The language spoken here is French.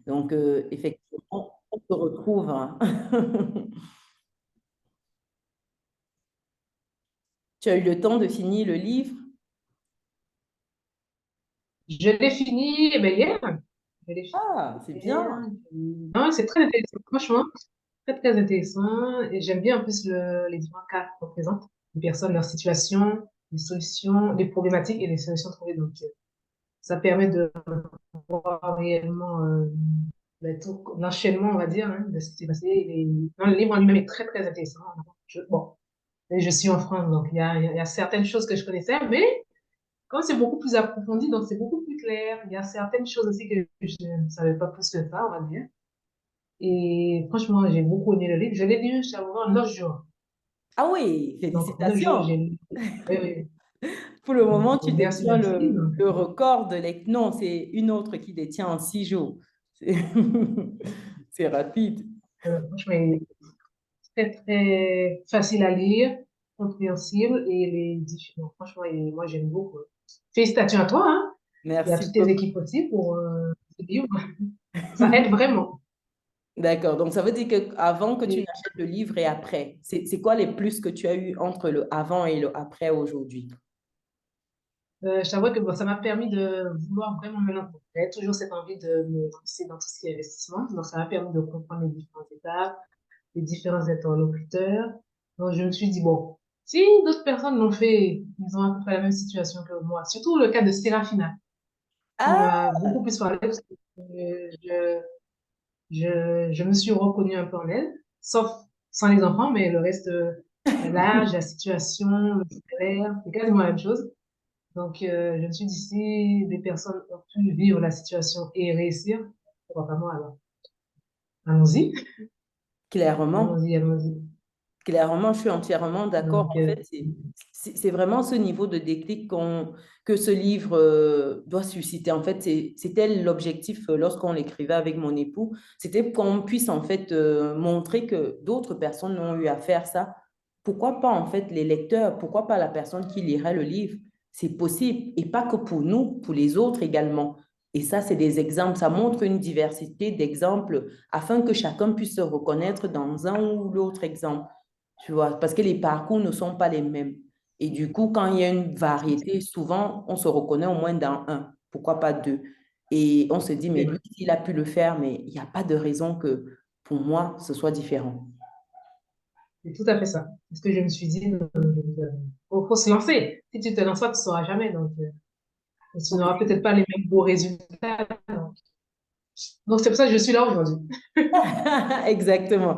Donc, effectivement, on se retrouve, hein. Tu as eu le temps de finir le livre? Je l'ai fini eh ben, hier. Je l'ai fini Ah, c'est hier. bien. Non, c'est très intéressant, franchement, très, très intéressant. Et j'aime bien en plus les différents cas qu'on présente, les personnes, leur situation, les solutions, les problématiques et les solutions trouvées. Donc, ça permet de voir réellement l'enchaînement, on va dire, hein, de ce qui s'est passé. Non, le livre en lui-même est très, très intéressant. Bon, et je suis en France, donc il y a certaines choses que je connaissais, mais comme c'est beaucoup plus approfondi, donc c'est beaucoup plus clair. Il y a certaines choses aussi que je ne savais pas plus que ça, on va dire. Et franchement, j'ai beaucoup aimé le livre. Je l'ai lu, chez moi en 9 jours. Ah oui, Donc, en 9 jours, j'ai félicitations. lu. Oui, oui. Pour le moment, tu Merci, détiens merci. Donc, le record de lecture. Non, c'est une autre qui détient en 6 jours. C'est c'est rapide. franchement, il est très, très facile à lire, compréhensible et les différents. Franchement, moi, j'aime beaucoup. Félicitations à toi, hein, et à Merci toutes tes beaucoup. équipes aussi pour ce livre. Ça aide vraiment. D'accord. Donc, ça veut dire qu'avant que tu Et, n'achètes le livre et après, c'est quoi les plus que tu as eu entre le avant et le après aujourd'hui? je t'avoue que bon, ça m'a permis de vouloir vraiment me lancer. J'avais toujours cette envie de me lancer dans tout ce qui est investissement. Donc, ça m'a permis de comprendre les différentes étapes, les différents interlocuteurs. Donc, je me suis dit, bon, si d'autres personnes l'ont fait, ils ont à peu près la même situation que moi. Surtout le cas de Sérafina, qui Ah, m'a beaucoup plus parlé parce que je me suis reconnue un peu en elle, sauf sans les enfants, mais le reste, l'âge, la situation, le salaire, c'est quasiment la même chose. Donc, je me suis dit, si des personnes ont pu vivre la situation et réussir, pourquoi pas moi alors? Allons-y, clairement. allons-y, allons-y. Clairement, je suis entièrement d'accord. Donc, En fait, c'est vraiment ce niveau de déclic que ce livre doit susciter. En fait, c'était l'objectif lorsqu'on l'écrivait avec mon époux. C'était qu'on puisse en fait montrer que d'autres personnes ont eu à faire ça. Pourquoi pas en fait les lecteurs? Pourquoi pas la personne qui lirait le livre? C'est possible. Et pas que pour nous, pour les autres également. Et ça, c'est des exemples. Ça montre une diversité d'exemples afin que chacun puisse se reconnaître dans un ou l'autre exemple. Tu vois, parce que les parcours ne sont pas les mêmes. Et du coup, quand il y a une variété, souvent, on se reconnaît au moins dans un, pourquoi pas deux. Et on se dit, mais lui, il a pu le faire, mais il n'y a pas de raison que pour moi, ce soit différent. c'est tout à fait ça. C'est ce que je me suis dit. Donc, faut se lancer. Si tu te lances pas, tu ne sauras jamais. Donc, tu n'auras peut-être pas les mêmes beaux résultats. Donc, c'est pour ça que je suis là aujourd'hui. Exactement.